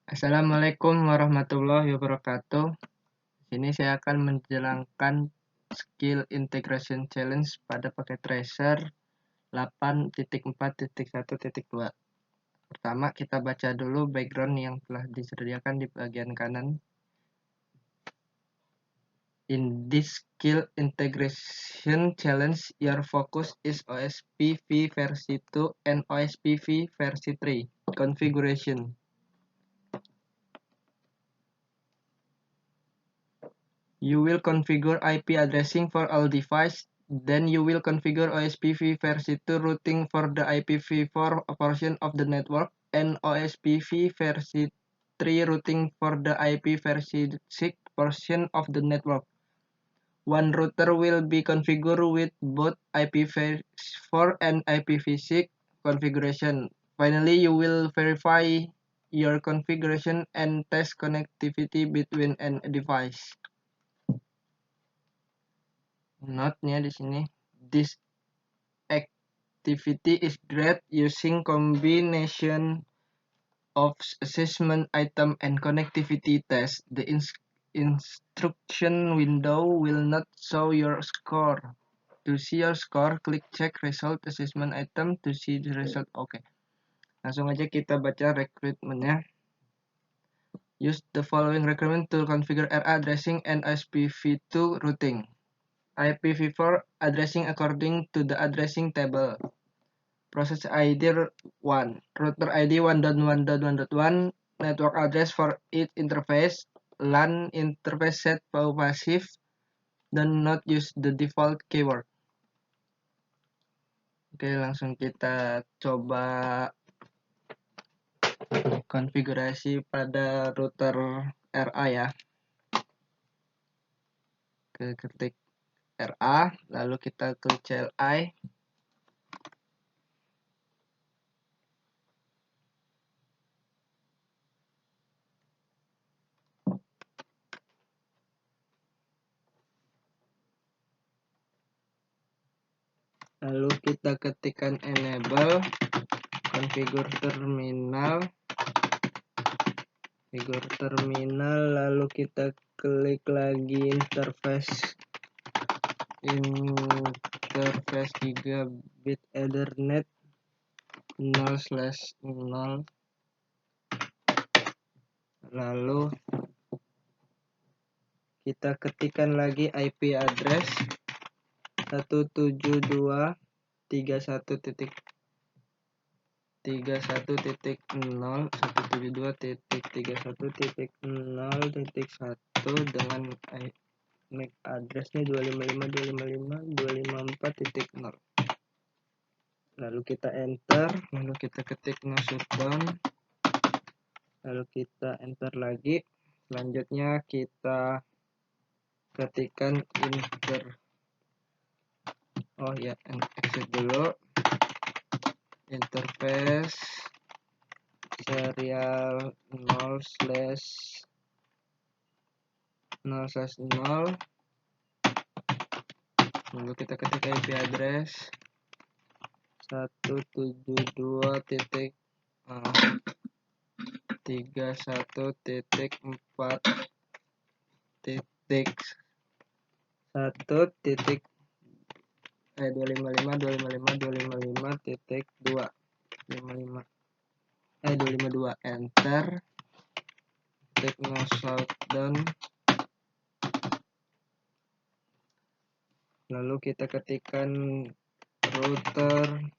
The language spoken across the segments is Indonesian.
Assalamualaikum warahmatullahi wabarakatuh. Sini saya akan menjalankan skill integration challenge pada paket tracer 8.4.1.2. Pertama, kita baca dulu background yang telah disediakan di bagian kanan. In this skill integration challenge, your focus is OSPV versi 2 and OSPV versi 3 configuration. You will configure IP addressing for all devices. Then you will configure OSPV versi 2 routing for the IPv4 portion of the network and OSPV versi 3 routing for the IPv6 portion of the network. One router will be configured with both IPv4 and IPv6 configuration. Finally, you will verify your configuration and test connectivity between a device. Note-nya di sini, this activity is great using combination of assessment item and connectivity test. The instruction window will not show your score. To see your score, click check result assessment item to see the result. Oke. Langsung aja kita baca requirement-nya. Use the following requirement to configure RA addressing and IPv2 routing. IPv4 addressing according to the addressing table. Process ID 1. Router ID 1.1.1.1. Network address for each interface. LAN interface set passive. Do not use the default keyword. Oke, langsung kita coba konfigurasi pada router RA ya. Ketik RA, lalu kita klik CLI. Lalu kita ketikkan enable, configure terminal, lalu kita klik lagi interface gigabit Ethernet 0/0. Lalu kita ketikkan lagi IP address 172.1.0 dengan MAC addressnya 255.255.254.0. Lalu kita enter, lalu kita ketik no shutdown, lalu kita enter lagi. Selanjutnya kita ketikkan exit dulu, interface serial 0/0/0. Lalu kita ketik IP address 172.1.4.1.255.255.255.252. Enter, klik no shutdown. Lalu kita ketikkan router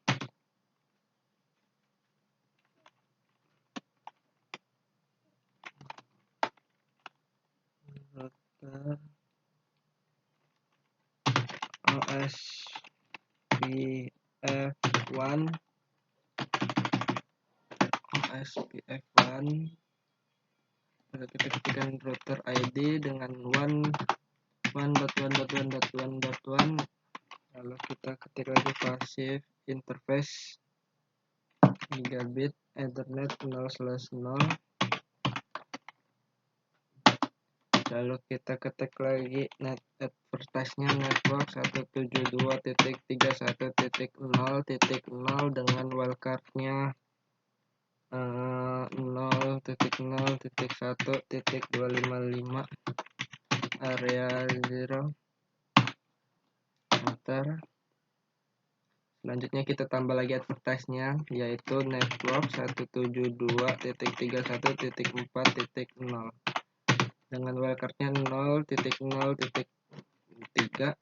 OSPF1, lalu kita ketikkan router ID dengan 1.1.1.1.1. lalu kita ketik lagi passive interface gigabit Ethernet 0/0. Lalu kita ketik lagi advertise-nya network 172.31.0.0 dengan wildcard-nya 0.0.1.255 area 0 enter. Selanjutnya kita tambah lagi advertise-nya, yaitu network 172.31.4.0 dengan wildcard-nya 0.0.3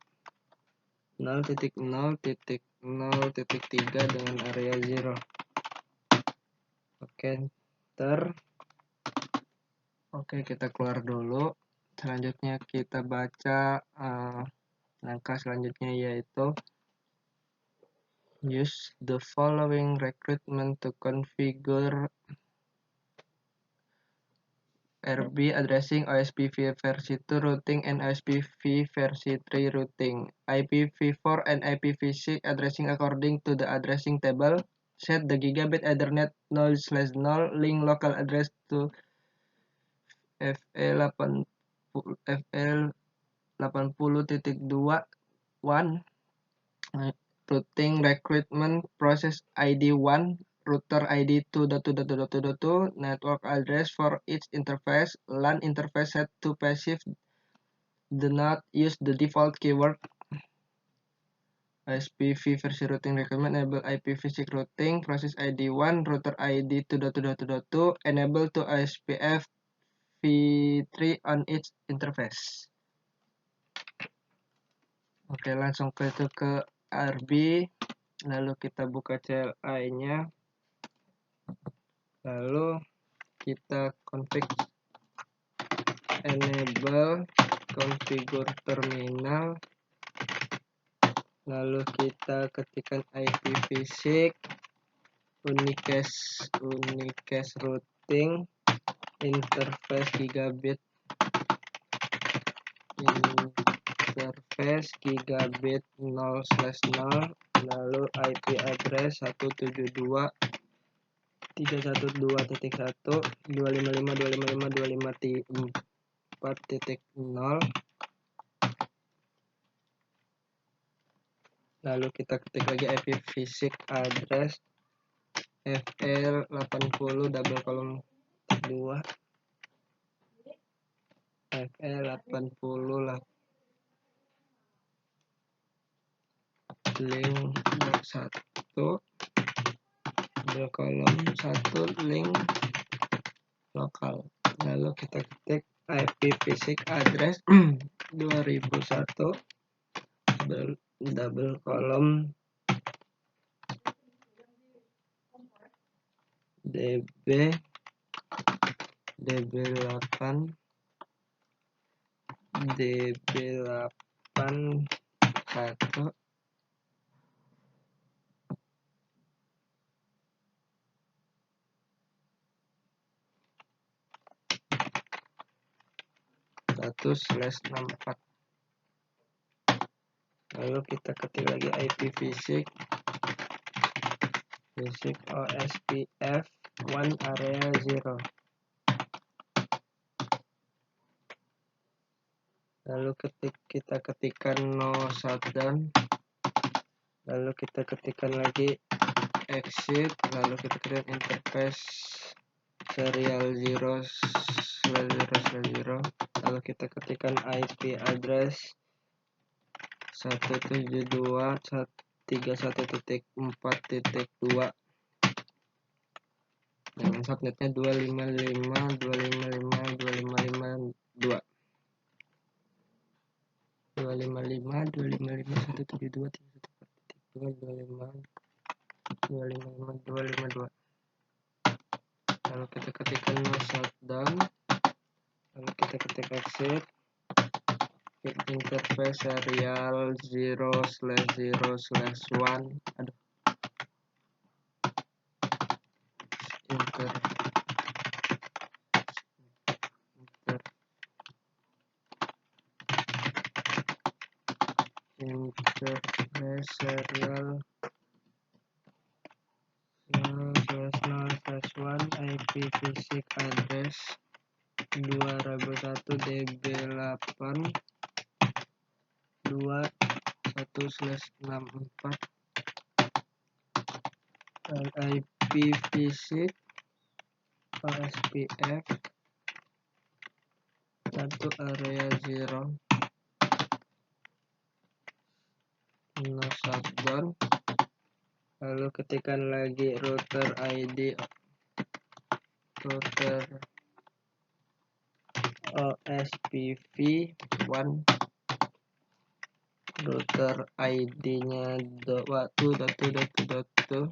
0.0.0.3 dengan area 0. Oke, enter. Oke, kita keluar dulu. Selanjutnya kita baca langkah selanjutnya, yaitu use the following recruitment to configure RB addressing OSPF versi 2 routing and OSPF versi 3 routing. IPv4 and IPv6 addressing according to the addressing table. Set the gigabit Ethernet 0/0 link local address to FE80.2.1 routing recruitment process ID 1 router ID 2.2.2.2 network address for each interface LAN interface set to passive, do not use the default keyword. OSPF versi routing recruitment enable IPv6 routing process ID 1 router ID 2.2.2.2 enable to OSPF v3 on each interface. Oke, langsung ke RB, lalu kita buka CLI-nya, lalu kita config enable configure terminal, lalu kita ketikkan IPv6 unicast routing interface gigabit interface gigabit 0/0 lalu IP address 172.312.1.255.255.255.4.0. Lalu kita ketik lagi IPv6 address FL80 double column 2 FL80 link 1 double column 1 link lokal. Lalu kita ketik IPv6 address 2001 double column DB 8 1 1/64. Lalu kita ketik lagi IPv6 OSPF 1 area 0. Lalu kita ketikkan no shutdown. Lalu kita ketikkan lagi exit. Lalu kita ketikkan interface serial 0/0/0. Lalu kita ketikkan IP address 172.31.4.2 dengan subnetnya 255.255.255.2 255.255.172.3.2 lalu kita ketikkan no shutdown, lalu kita ketik exit, interface serial 0/0/1 interface serial 0/0/1 IPv6 address 2001 DB8 2 1/64 dan IPv6 OSPF 1 area 0 no shutdown, lalu ketikkan lagi router ID router OSPF1, router ID nya 2.2.2.2.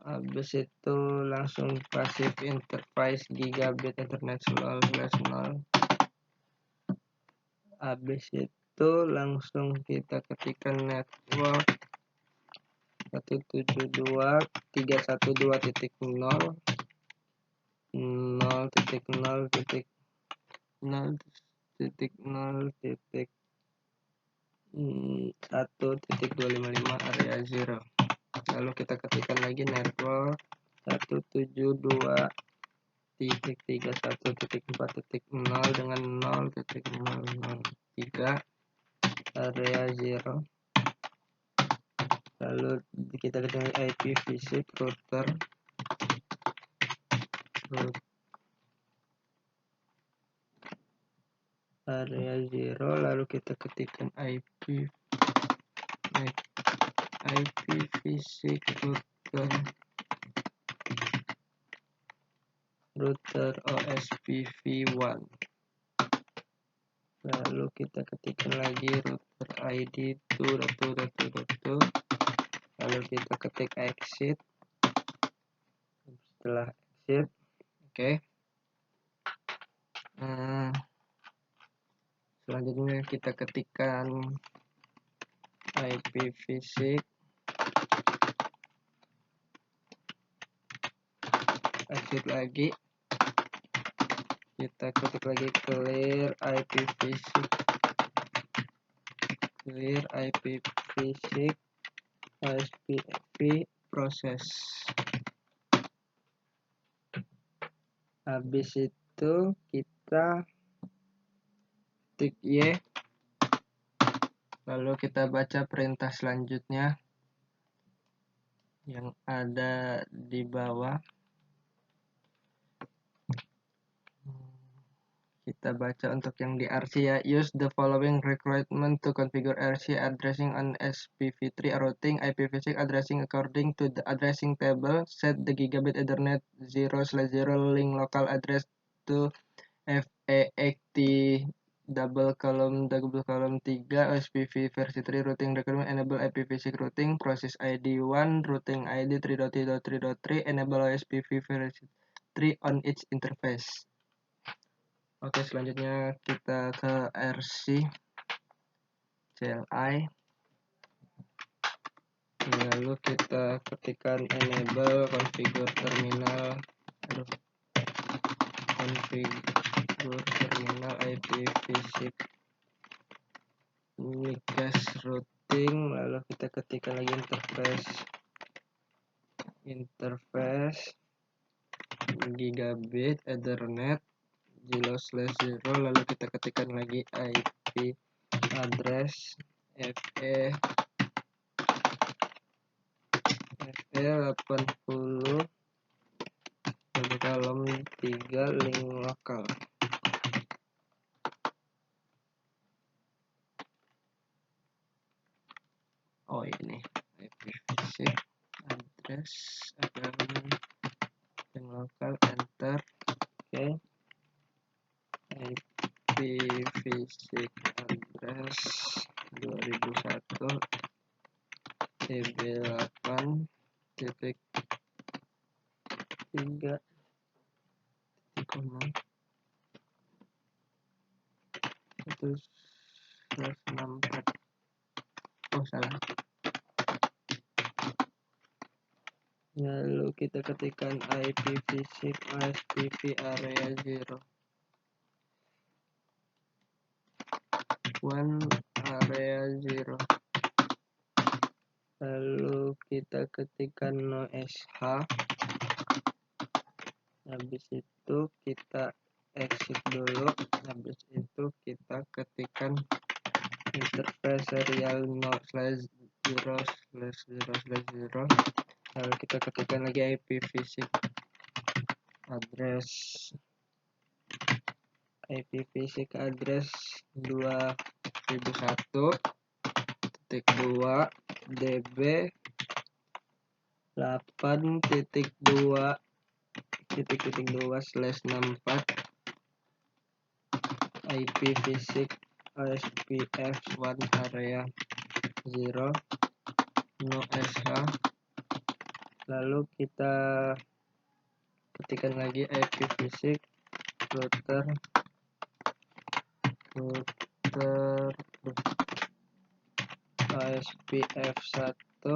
habis itu langsung passive interface gigabit internet slow /0. habis itu langsung kita ketikkan network 172.312.0 0.0.0.0.1.255 area 0. Lalu kita ketikkan lagi network 172.3.1.4.0 dengan 0.003 area 0. Lalu kita ketikkan IPv6 router area 0, lalu kita ketikkan IPv6 router OSPF1, lalu kita ketikkan lagi router ID 2.2.2.2, lalu kita ketik exit. Setelah exit, oke. Selanjutnya kita ketikkan IPv6 exit lagi, kita ketik lagi clear IPv6 OSPF proses. Habis itu kita ketik Y, lalu kita baca perintah selanjutnya yang ada di bawah. Kita baca untuk yang di RC ya. Use the following requirement to configure RC addressing on SPv3 routing IPv6 addressing according to the addressing table. Set the gigabit Ethernet 0/0 link local address to FAXT double column 3 OSPF versi 3 routing requirement. Enable IPv6 routing process ID 1 routing ID 3.3.3 enable OSPF versi 3 on each interface. Oke, selanjutnya kita ke RC CLI, lalu kita ketikkan enable configure terminal IPv6 unicast routing, lalu kita ketikkan lagi interface gigabit Ethernet 0/0, lalu kita ketikkan lagi IP address FE 80 kolom 3 link lokal. Oh ini IPv6 address link lokal, enter. Oke. IPv6 address 2001 TB8.3 164. Oh salah. Lalu kita ketikkan IPv6 OSPF area 0 1 area 0, lalu kita ketikkan no sh. Habis itu kita exit dulu. Habis itu kita ketikkan interface serial 0/0/0/0, lalu kita ketikkan lagi IPv6 address 2001.2 db 8.2.2/64 IPv6 OSPF1 area 0 no sh, lalu kita ketikkan lagi IPv6 router OSPF1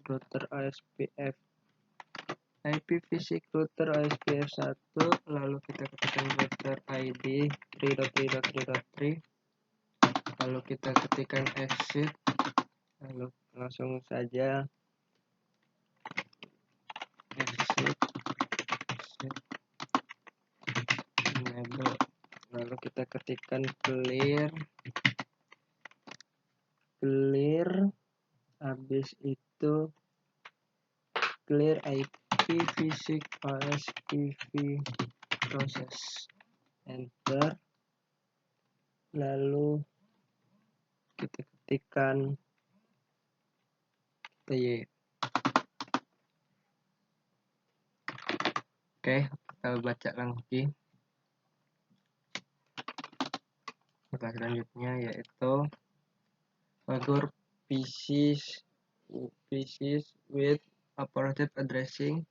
router OSPF IPv6 router OSPF1, lalu kita ketikkan router ID 3.3.3.3, lalu kita ketikkan exit, lalu langsung saja exit enable, lalu kita ketikkan clear, habis itu clear IPv6 OSPF process, enter, lalu kita ketikkan y. Oke, kita baca lagi. Selanjutnya yaitu for PCs with appropriate addressing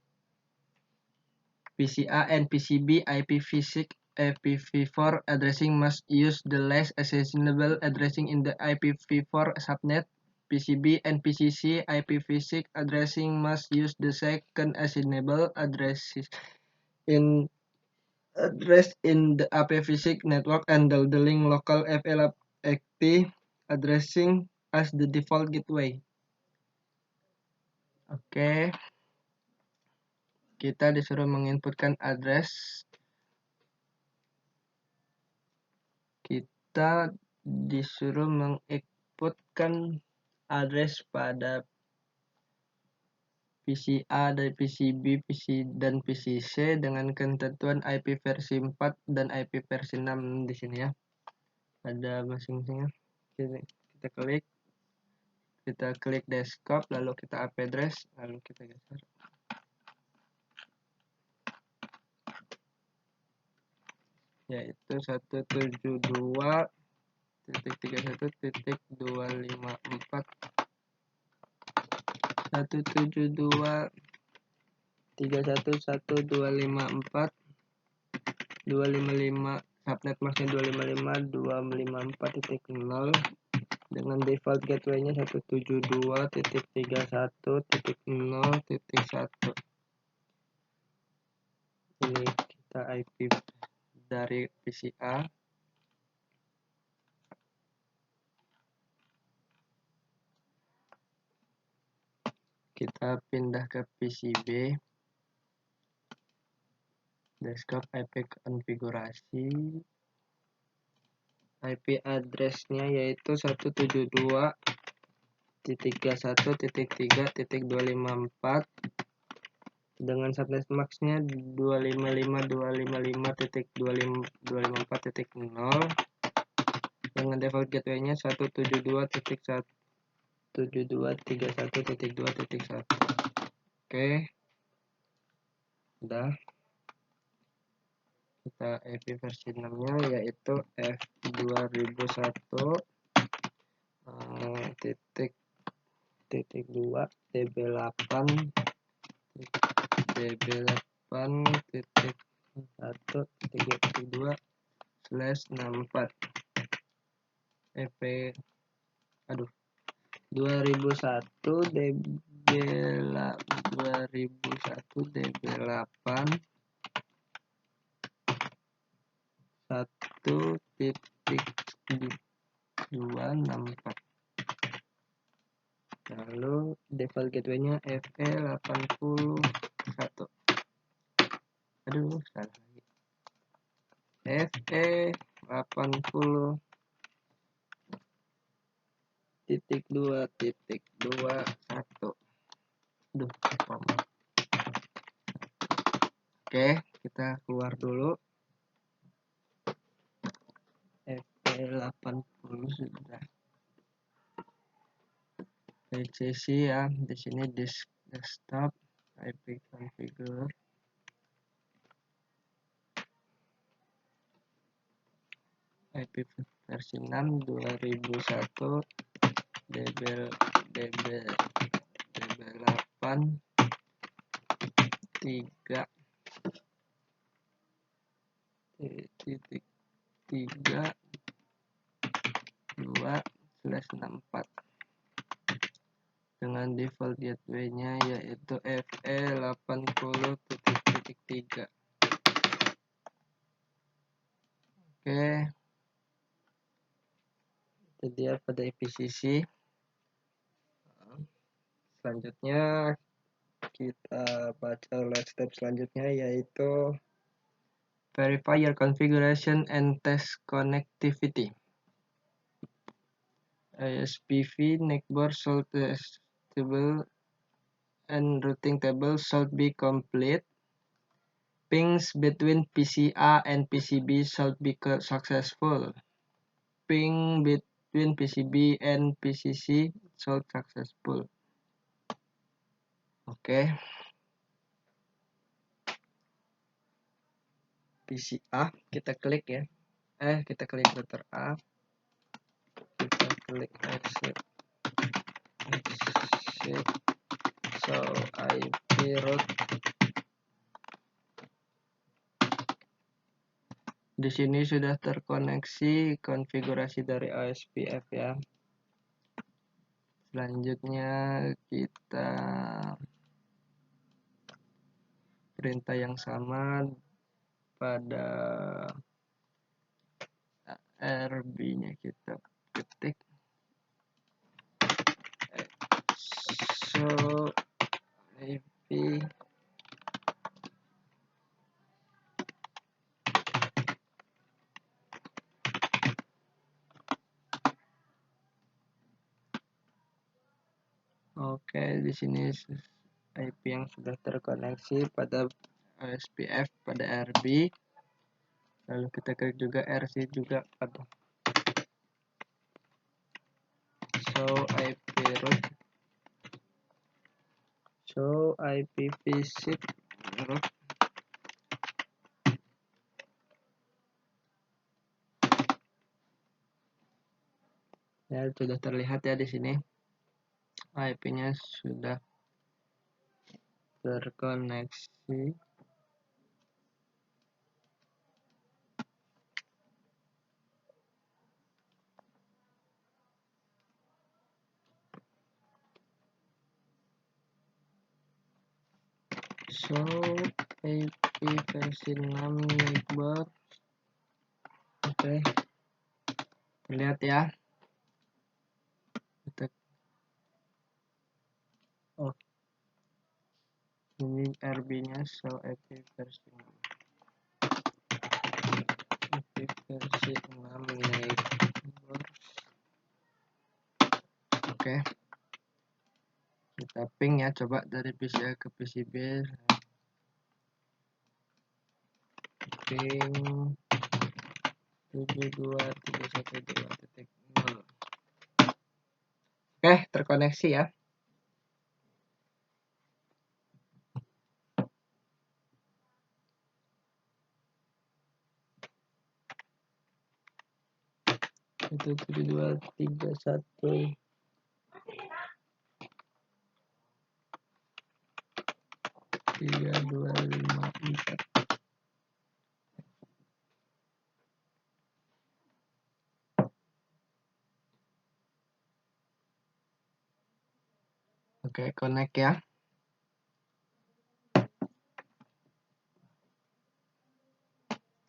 PCA and PCB IPv6 IPv4 addressing must use the last accessible addressing in the IPv4 subnet. PCB and PCC IPv6 addressing must use the second accessible address in the IPv6 network and the link local FLAP addressing as the default gateway. Oke. Kita disuruh menginputkan address. Kita disuruh menginputkan address pada PCA dan PCB, dan PCC dengan ketentuan IP versi 4 dan IP versi 6 di sini ya. Ada masing-masingnya. Kita klik desktop, lalu kita IP address, lalu kita geser. Yaitu 172.31.254 172.31.1.254 subnet masknya 255.254.0 dengan default gateway-nya 172.31.0.1. Ini kita IP dari PCA. Kita pindah ke PCB. Desktop IP konfigurasi. IP address-nya yaitu 172.31.3.254 dengan subnet max-nya 255.255.254.0 dengan default gateway-nya 172.172.31.2.1. Oke. Udah. Kita IP versi 6-nya yaitu F2001 titik 2 db8 titik 1.2/64 EP 2001 db8 1.264. Lalu default gateway-nya FE81. Salah lagi. FE80 1.2.2.1. Duh, oke, kita keluar dulu. FP80 sudah. PCC ya, di sini disk desktop, IP configure. IP versi 6 2001 DB8 3.3.2/64 dengan default gateway-nya yaitu FE80.3. Oke, itu dia pada IPCC. Selanjutnya kita baca live step selanjutnya, yaitu verify your configuration and test connectivity. ISPv NICBOR should table and routing table should be complete. Pings between PCA and PCB should be successful. Ping between PCB and PCC should successful. Oke. PCA kita klik ya. Kita klik letter A. Kita klik exit. So IP route. Di sini sudah terkoneksi konfigurasi dari OSPF ya. Selanjutnya kita perintah yang sama pada RB-nya kita ketik. So IP Oke, di sini IP yang sudah terkoneksi pada OSPF pada RB. Lalu kita klik juga RC juga pada show IP route. Show IPv6 route. Ya, sudah terlihat ya di sini. IP-nya sudah terkoneksi. So IP versi 6 NICBOR. Oke, terlihat ya. Kita ini RB-nya show IP versi 6. IP versi 6 NICBOR. Oke, kita ping ya, coba dari PCA ke PCB. Ping 72.1.2.0. Oke, terkoneksi ya. Itu 72.3.1. 3.2.5.4. Oke, connect ya.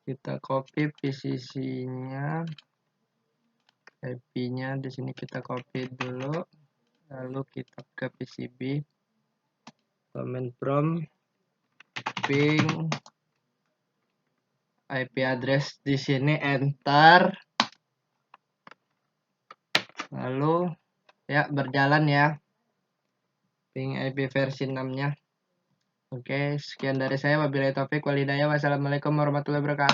Kita copy PCC-nya, IP-nya di sini kita copy dulu, lalu kita ke PCB, command prompt, ping, IP address di sini enter, lalu Ya, berjalan ya. Ping IP versi 6-nya. Oke, sekian dari saya. Wabillahi taufik walhidayah. Wassalamualaikum warahmatullahi wabarakatuh.